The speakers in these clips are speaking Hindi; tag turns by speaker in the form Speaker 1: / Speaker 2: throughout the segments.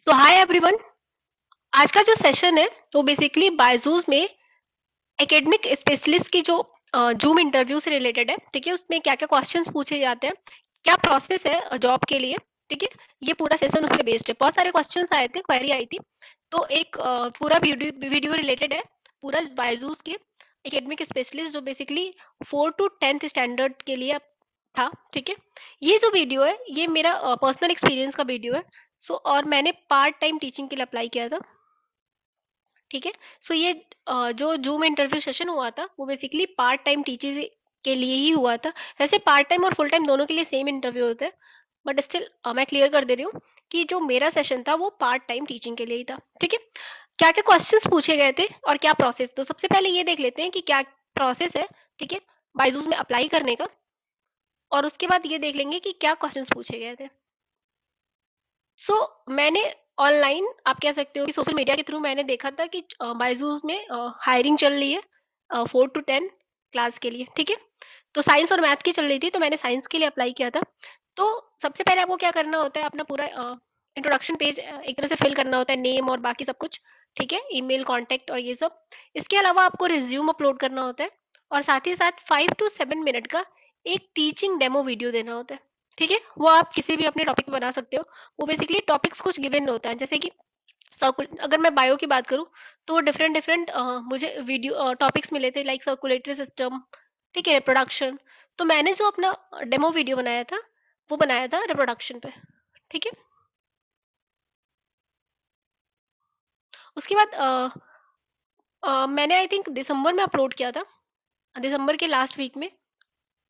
Speaker 1: सो हाय एवरीवन। आज का जो सेशन है वो बेसिकली बायजूस में एकेडमिक स्पेशलिस्ट की जो जूम इंटरव्यू से रिलेटेड है। ठीक है, उसमें क्या क्या क्वेश्चंस पूछे जाते हैं, क्या प्रोसेस है जॉब के लिए। ठीक है, ये पूरा सेशन उस पर बेस्ड है। बहुत सारे क्वेश्चंस आए थे, क्वेरी आई थी, तो एक पूरा वीडियो रिलेटेड है पूरा बायजूस के एकेडमिक स्पेशलिस्ट जो बेसिकली 4 to 10th स्टैंडर्ड के लिए था। ठीक है, ये जो वीडियो है ये मेरा पर्सनल एक्सपीरियंस का वीडियो है। सो और मैंने पार्ट टाइम टीचिंग के लिए अप्लाई किया था। ठीक है, सो ये जो जूम इंटरव्यू सेशन हुआ था वो बेसिकली पार्ट टाइम टीचर्स के लिए ही हुआ था। वैसे पार्ट टाइम और फुल टाइम दोनों के लिए सेम इंटरव्यू होता है, बट स्टिल मैं क्लियर कर दे रही हूँ कि जो मेरा सेशन था वो पार्ट टाइम टीचिंग के लिए ही था। ठीक है, क्या क्या क्वेश्चंस पूछे गए थे और क्या प्रोसेस, तो सबसे पहले ये देख लेते हैं कि क्या प्रोसेस है। ठीक है, बायजूस में अप्लाई करने का, और उसके बाद ये देख लेंगे कि क्या क्वेश्चंस पूछे गए थे। सो मैंने ऑनलाइन, आप कह सकते हो कि सोशल मीडिया के थ्रू मैंने देखा था कि बायजूस में हायरिंग चल रही है 4 to 10 क्लास के लिए। ठीक है, तो साइंस और मैथ की चल रही थी, तो मैंने साइंस के लिए अप्लाई किया था। तो सबसे पहले आपको क्या करना होता है, अपना पूरा इंट्रोडक्शन पेज एक तरह से फिल करना होता है, नेम और बाकी सब कुछ। ठीक है, ईमेल कॉन्टैक्ट और ये सब। इसके अलावा आपको रिज्यूम अपलोड करना होता है, और साथ ही साथ 5 to 7 मिनट का एक टीचिंग डेमो वीडियो देना होता है। ठीक है, वो आप किसी भी अपने टॉपिक पे बना सकते हो। वो बेसिकली टॉपिक्स कुछ गिवन होता है, जैसे कि अगर मैं बायो की बात करूँ तो वो डिफरेंट डिफरेंट मुझे वीडियो टॉपिक्स मिले थे, लाइक सर्कुलेटरी सिस्टम। ठीक है, रिप्रोडक्शन। तो मैंने जो अपना डेमो वीडियो बनाया था वो बनाया था रिप्रोडक्शन पे। ठीक है, उसके बाद मैंने आई थिंक दिसंबर में अपलोड किया था, दिसंबर के लास्ट वीक में।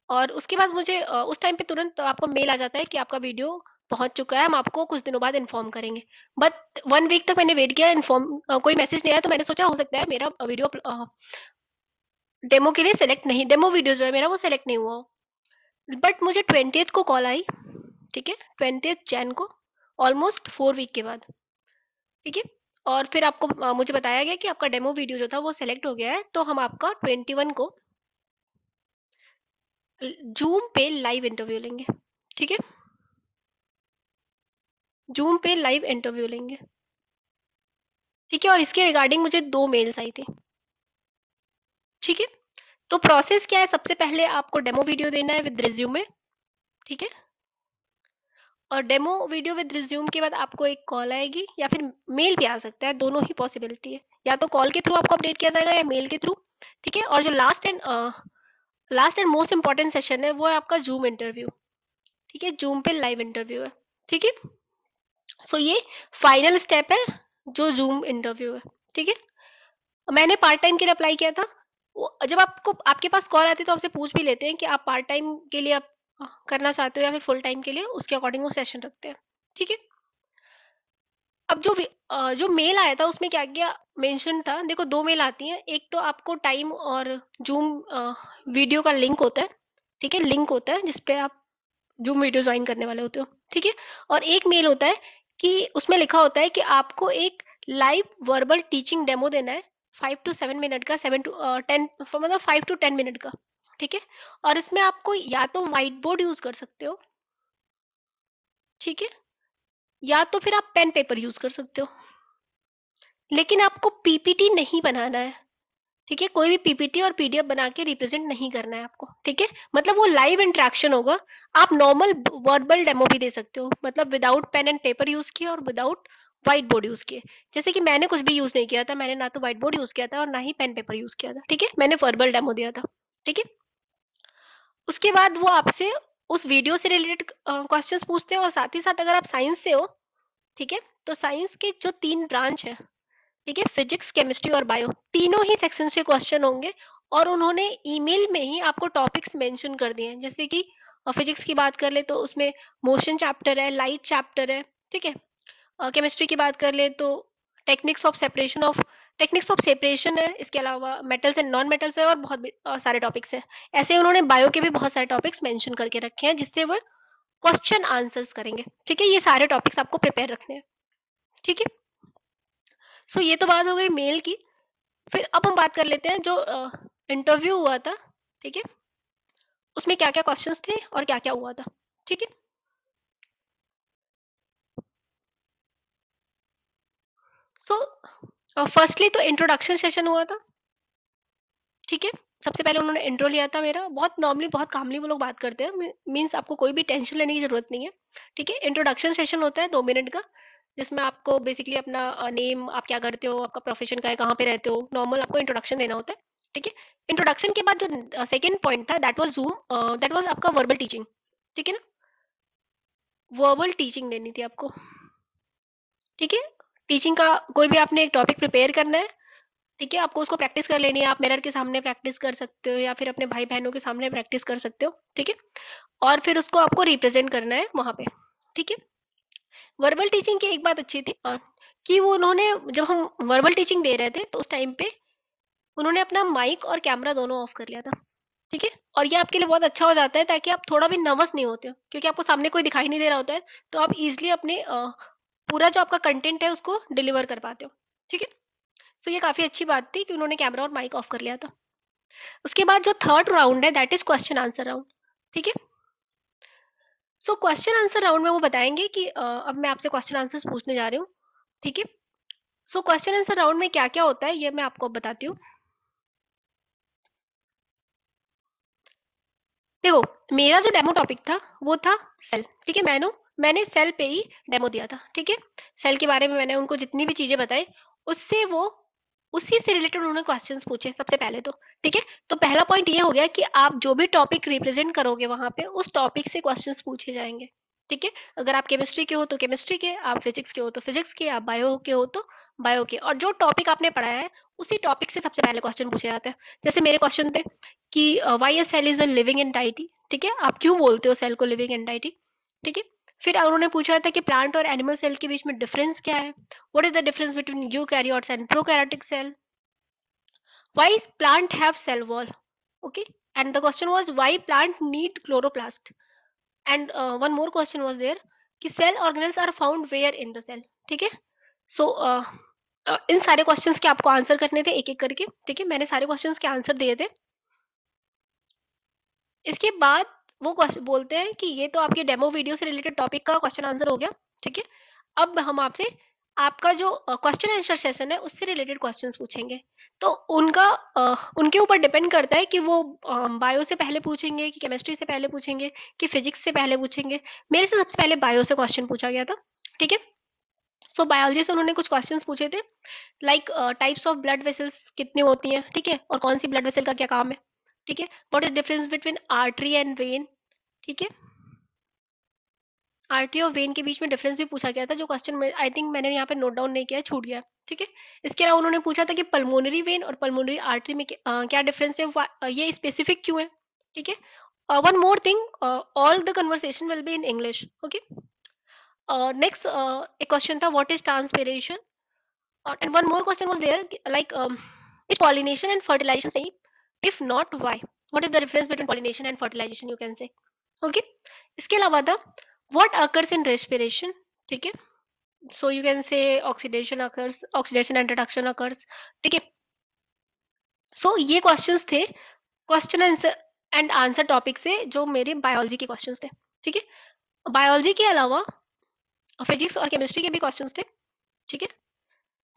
Speaker 1: और उसके बाद मुझे उस टाइम पे तुरंत आपको मेल आ जाता है कि आपका वीडियो पहुंच चुका है, हम आपको कुछ दिनों बाद इन्फॉर्म करेंगे। बट 1 वीक तक मैंने वेट किया, इन्फॉर्म कोई मैसेज नहीं आया, तो मैंने सोचा हो सकता है मेरा वीडियो डेमो के लिए सेलेक्ट नहीं, डेमो वीडियो जो है मेरा वो सेलेक्ट नहीं हुआ। बट मुझे 20th को कॉल आई। ठीक है, 20th Jan को, ऑलमोस्ट 4 वीक के बाद। ठीक है, और फिर आपको मुझे बताया गया कि आपका डेमो वीडियो जो था वो सेलेक्ट हो गया है, तो हम आपका 21 को जूम पे लाइव इंटरव्यू लेंगे। ठीक है, जूम पे लाइव इंटरव्यू लेंगे। ठीक है, और इसके रिगार्डिंग मुझे 2 मेल्स आई थी। ठीक है, तो प्रोसेस क्या है, सबसे पहले आपको डेमो वीडियो देना है विद रिज्यूमे। ठीक है, और डेमो वीडियो विद रिज्यूम के बाद आपको एक कॉल आएगी या फिर मेल भी आ सकता है, दोनों ही पॉसिबिलिटी है। या तो कॉल के थ्रू आपको अपडेट किया जाएगा या मेल के थ्रू। ठीक है, और जो last and most important session है वो है आपका जूम इंटरव्यू। ठीक है, जूम पे लाइव इंटरव्यू है। ठीक है, सो ये फाइनल स्टेप है जो जूम इंटरव्यू है। ठीक है, मैंने पार्ट टाइम के लिए अप्लाई किया था। जब आपको आपके पास कॉल आती है तो आपसे पूछ भी लेते हैं कि आप पार्ट टाइम के लिए आप करना चाहते हो या फिर फुल टाइम के लिए, उसके अकॉर्डिंग वो सेशन रखते हैं। ठीक है, अब जो मेल आया था उसमें क्या क्या मेंशन था, देखो 2 मेल आती हैं, एक तो आपको टाइम और जूम वीडियो का लिंक होता है। ठीक है, लिंक होता है जिसपे आप जूम वीडियो ज्वाइन करने वाले होते हो। ठीक है, और एक मेल होता है कि उसमें लिखा होता है कि आपको एक लाइव वर्बल टीचिंग डेमो देना है, 5 to 7 मिनट का, 7 to 10, मतलब 5 to 10 मिनट का। ठीक है, और इसमें आपको या तो व्हाइट बोर्ड यूज कर सकते हो। ठीक है, या तो फिर आप पेन पेपर यूज कर सकते हो, लेकिन आपको पीपीटी नहीं बनाना है। ठीक है, कोई भी पीपीटी और पीडीएफ बना के रिप्रेजेंट नहीं करना है आपको। ठीक है, मतलब वो लाइव इंटरेक्शन होगा। आप नॉर्मल वर्बल डेमो भी दे सकते हो, मतलब without pen and paper use किए और विदाउट व्हाइट बोर्ड यूज किए। जैसे कि मैंने कुछ भी यूज नहीं किया था, मैंने ना तो व्हाइट बोर्ड यूज किया था और ना ही पेन पेपर यूज किया था। ठीक है, मैंने वर्बल डेमो दिया था। ठीक है, उसके बाद वो आपसे उस वीडियो से रिलेटेड क्वेश्चंस पूछते हैं, और साथ ही साथ अगर आप साइंस से हो, ठीक है, तो साइंस के जो 3 ब्रांच है, ठीक है, फिजिक्स केमिस्ट्री और बायो, तीनों ही सेक्शन से क्वेश्चन होंगे। और उन्होंने ईमेल में ही आपको टॉपिक्स मेंशन कर दिए हैं, जैसे कि फिजिक्स की बात कर ले तो उसमें मोशन चैप्टर है, लाइट चैप्टर है। ठीक है, केमिस्ट्री की बात कर ले तो टेक्निक्स ऑफ सेपरेशन है, इसके अलावा मेटल्स एंड नॉन मेटल्स है, और बहुत सारे टॉपिक्स है। ऐसे उन्होंने बायो के भी बहुत सारे टॉपिक्स मेंशन करके रखे हैं जिससे वो क्वेश्चन आंसर्स करेंगे। ठीक है, ये सारे टॉपिक्स आपको प्रिपेयर रखने हैं। ठीक है, सो ये तो बात हो गई मेल की। फिर अब हम बात कर लेते हैं जो इंटरव्यू हुआ था। ठीक है, उसमें क्या क्या क्वेश्चंस थे और क्या क्या हुआ था। ठीक है, सो फर्स्टली तो इंट्रोडक्शन सेशन हुआ था, ठीक है। सबसे पहले उन्होंने इंट्रो लिया था मेरा, बहुत नॉर्मली बहुत कामली वो लोग बात करते हैं, मीन्स आपको कोई भी टेंशन लेने की जरूरत नहीं है, ठीक है। इंट्रोडक्शन सेशन होता है 2 मिनट का, जिसमें आपको बेसिकली अपना नेम, आप क्या करते हो, आपका प्रोफेशन का है, कहाँ पे रहते हो, नॉर्मल आपको इंट्रोडक्शन देना होता है, ठीक है। इंट्रोडक्शन के बाद जो सेकेंड पॉइंट था that was zoom, that was आपका वर्बल टीचिंग, ठीक है ना। वर्बल टीचिंग देनी थी आपको, ठीक है। टीचिंग का कोई भी आपने एक टॉपिक प्रिपेयर करना है, ठीक है, आपको उसको प्रैक्टिस कर लेनी है, आप मिरर के सामने प्रैक्टिस कर सकते हो या फिर अपने भाई बहनों के सामने प्रैक्टिस कर सकते हो, ठीक है। और फिर उसको आपको रिप्रेजेंट करना है वहां पे, ठीक है। वर्बल टीचिंग की एक बात अच्छी थी कि वो उन्होंने, जब हम वर्बल टीचिंग दे रहे थे तो उस टाइम पे उन्होंने अपना माइक और कैमरा दोनों ऑफ कर लिया था, ठीक है। और ये आपके लिए बहुत अच्छा हो जाता है ताकि आप थोड़ा भी नर्वस नहीं होते हो, क्योंकि आपको सामने कोई दिखाई नहीं दे रहा होता है, तो आप इजिली अपने पूरा जो आपका कंटेंट है उसको डिलीवर कर पाते हो, ठीक है। सो ये काफी अच्छी बात थी कि उन्होंने कैमरा और माइक ऑफ कर लिया था। उसके बाद जो थर्ड राउंड है that is question answer round, ठीक है। सो क्वेश्चन आंसर राउंड में वो बताएंगे कि अब मैं आपसे क्वेश्चन आंसर्स पूछने जा रही हूँ, ठीक है। सो क्वेश्चन आंसर राउंड में क्या क्या होता है ये मैं आपको बताती हूँ। देखो, मेरा जो डेमो टॉपिक था वो था सेल, ठीक है। मैंने सेल पे ही डेमो दिया था, ठीक है। सेल के बारे में मैंने उनको जितनी भी चीजें बताई, उससे वो उसी से रिलेटेड उन्होंने क्वेश्चंस पूछे सबसे पहले तो, ठीक है। तो पहला पॉइंट ये हो गया कि आप जो भी टॉपिक रिप्रेजेंट करोगे वहां पे उस टॉपिक से क्वेश्चंस पूछे जाएंगे, ठीक है। अगर आप केमिस्ट्री के हो तो केमिस्ट्री के, आप फिजिक्स के हो तो फिजिक्स के, आप बायो के हो तो बायो के, और जो टॉपिक आपने पढ़ाया है उसी टॉपिक से सबसे पहले क्वेश्चन पूछे जाते हैं। जैसे मेरे क्वेश्चन थे कि why a cell is a living entity, ठीक है, आप क्यों बोलते हो सेल को लिविंग एंटाइटी, ठीक है। फिर उन्होंने पूछा था कि प्लांट और एनिमल सेल के बीच में डिफरेंस क्या है, what is the difference between eukaryotes and prokaryotic cell, why plant have cell wall, okay. And the question was why plant need chloroplast, and one more question was there कि cell organelles are found where in the cell, ठीक है। सो इन सारे क्वेश्चंस के आपको आंसर करने थे एक एक करके, ठीक है। मैंने सारे क्वेश्चंस के आंसर दिए थे। इसके बाद वो बोलते हैं कि ये तो आपके डेमो वीडियो से रिलेटेड टॉपिक का क्वेश्चन आंसर हो गया, ठीक है। अब हम आपसे आपका जो क्वेश्चन आंसर सेशन है उससे रिलेटेड क्वेश्चंस पूछेंगे। तो उनके ऊपर डिपेंड करता है कि वो बायो से पहले पूछेंगे कि केमिस्ट्री से पहले पूछेंगे कि फिजिक्स से पहले पूछेंगे। मेरे से सबसे पहले बायो से क्वेश्चन पूछा गया था, ठीक है। सो बायोलॉजी से उन्होंने कुछ क्वेश्चंस पूछे थे, like types of blood vessels कितनी होती हैं, ठीक है, और कौन सी ब्लड वेसल का क्या काम है, ठीक है। What is difference between artery and when, ठीक है। आर्टरी और वेन के बीच में डिफरेंस भी पूछा गया था, जो क्वेश्चन में आई थिंक मैंने यहाँ पे नोट डाउन नहीं किया, छूट गया, ठीक है। इसके अलावा उन्होंने पूछा था कि पल्मोनरी वेन और पल्मोनरी आर्टरी में क्या डिफरेंस है, ये स्पेसिफिक क्यों है, ठीक है। One more thing, all the conversation will be in English, okay. Next एक क्वेश्चन था what is transpiration, and one more question was there like is pollination and fertilization same, if not why, what is the difference between pollination and fertilization, you can say, okay. इसके अलावा था what occurs in respiration, ठीक है। so you can say oxidation occurs, oxidation and reduction occurs, ठीक है। so ये questions थे question answer and answer topic से जो मेरे बायोलॉजी के क्वेश्चंस थे, ठीक है। बायोलॉजी के अलावा फिजिक्स और केमिस्ट्री के भी क्वेश्चंस थे, ठीक है,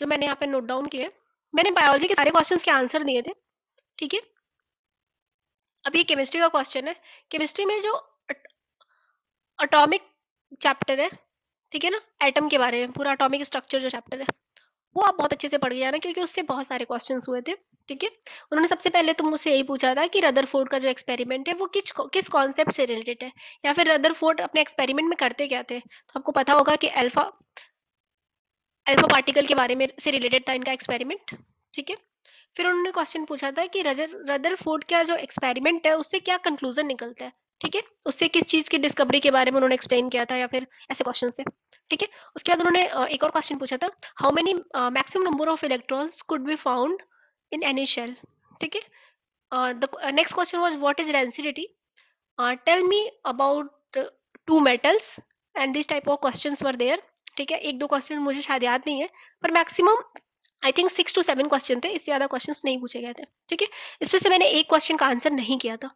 Speaker 1: जो मैंने यहाँ पे नोट डाउन किए। मैंने बायोलॉजी के सारे क्वेश्चंस के आंसर दिए थे, ठीक है। अब ये केमिस्ट्री का क्वेश्चन है। केमिस्ट्री में जो एटॉमिक चैप्टर है, ठीक है ना, एटम के बारे में पूरा एटॉमिक स्ट्रक्चर जो चैप्टर है वो आप बहुत अच्छे से पढ़ गया ना, क्योंकि उससे बहुत सारे क्वेश्चंस हुए थे, ठीक है। उन्होंने सबसे पहले तो मुझसे यही पूछा था कि रदरफोर्ड का जो एक्सपेरिमेंट है वो किस कॉन्सेप्ट से रिलेटेड है, या फिर रदरफोर्ड अपने एक्सपेरिमेंट में करते क्या थे। तो आपको पता होगा कि अल्फा अल्फा पार्टिकल के बारे में से रिलेटेड था इनका एक्सपेरिमेंट, ठीक है। फिर उन्होंने क्वेश्चन पूछा था कि रदरफोर्ड का जो एक्सपेरिमेंट है उससे क्या कंक्लूजन निकलता है, ठीक है, उससे किस चीज की डिस्कवरी के बारे में उन्होंने एक्सप्लेन किया था, या फिर ऐसे क्वेश्चन थे, ठीक है। उसके बाद उन्होंने एक और क्वेश्चन पूछा था how many maximum number of electrons could be found in any shell, ठीक है। The next question was what is density, tell me about two metals, and this type of questions were there, ठीक है। एक दो क्वेश्चन मुझे शायद याद नहीं है, पर maximum I think 6 to 7 question थे, इससे ज्यादा क्वेश्चंस नहीं पूछे गए थे, ठीक है। इसमें से मैंने एक क्वेश्चन का आंसर नहीं किया था।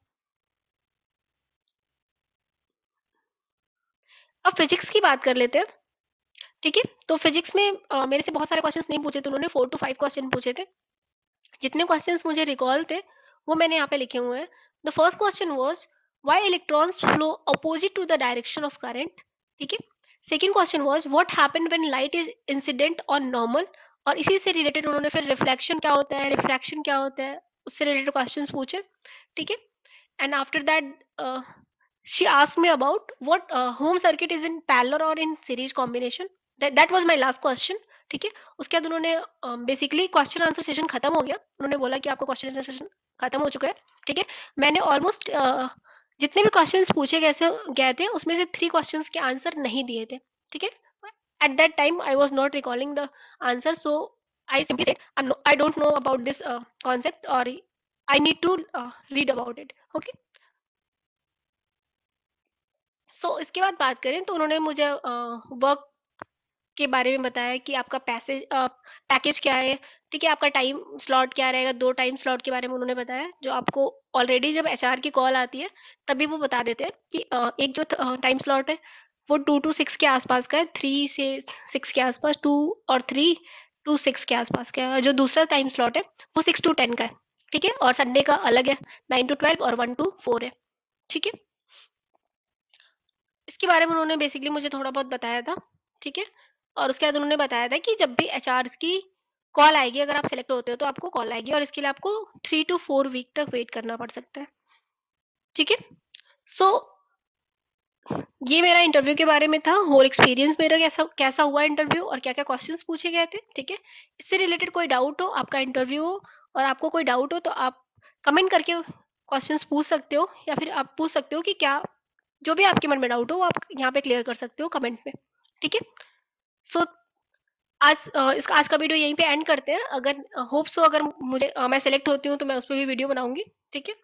Speaker 1: अब फिजिक्स की बात कर लेते हैं, ठीक है। तो फिजिक्स में मेरे से बहुत सारे क्वेश्चंस नहीं पूछे थे उन्होंने, 4 to 5 क्वेश्चन पूछे थे। जितने क्वेश्चंस मुझे रिकॉल थे वो मैंने यहाँ पे लिखे हुए हैं। The first question was why electrons flow opposite to the direction of current. ठीक है। Second question was what happened when light is incident on normal, और इसी से रिलेटेड उन्होंने फिर रिफ्लेक्शन क्या होता है, रिफ्रैक्शन क्या होता है, उससे रिलेटेड क्वेश्चंस पूछे। ठीक है। And after that she asked me about what home circuit is in parallel or in series combination. That was my last question. ठीक है। उसके बाद उन्होंने बेसिकली क्वेश्चन आंसर सेशन खत्म हो गया, उन्होंने बोला कि आपका क्वेश्चन आंसर सेशन खत्म हो चुका है। ठीक है। मैंने ऑलमोस्ट जितने भी क्वेश्चंस पूछे गए थे उसमें से 3 क्वेश्चंस के आंसर नहीं दिए थे। ठीक है। At that time I was not recalling the answer, so I simply said I don't know about this concept और I need to read about it. Okay. इसके बाद बात करें तो उन्होंने मुझे वर्क के बारे में बताया कि आपका पैकेज क्या है। ठीक है। आपका टाइम स्लॉट क्या रहेगा, 2 टाइम स्लॉट के बारे में उन्होंने बताया, जो आपको ऑलरेडी जब एचआर की कॉल आती है तभी वो बता देते हैं कि एक जो टाइम स्लॉट है वो 2 to 6 के आसपास का है, 3 से 6 के आसपास, 2 और 3 to 6 के आसपास का है। जो दूसरा टाइम स्लॉट है वो 6 to 10 का है। ठीक है। और संडे का अलग है, 9 to 12 और 1 to 4 है। ठीक है। इसके बारे में उन्होंने बेसिकली मुझे थोड़ा बहुत बताया था। ठीक है। और उसके बाद उन्होंने बताया था कि जब भी एचआर की कॉल आएगी, अगर आप सेलेक्ट होते हो तो आपको कॉल आएगी, और इसके लिए आपको 3 to 4 वीक तक वेट करना पड़ सकता है। ठीक है। सो ये मेरा इंटरव्यू के बारे में था, होल एक्सपीरियंस मेरा कैसा कैसा हुआ इंटरव्यू और क्या क्या क्वेश्चंस पूछे गए थे। ठीक है। इससे रिलेटेड कोई डाउट हो, आपका इंटरव्यू हो और आपको कोई डाउट हो तो आप कमेंट करके क्वेश्चंस पूछ सकते हो, या फिर आप पूछ सकते हो कि क्या जो भी आपके मन में डाउट हो वो आप यहाँ पे क्लियर कर सकते हो कमेंट में। ठीक है। सो आज का वीडियो यहीं पे एंड करते हैं। अगर होप सो अगर मुझे मैं सेलेक्ट होती हूँ तो मैं उस पर भी वीडियो बनाऊंगी। ठीक है।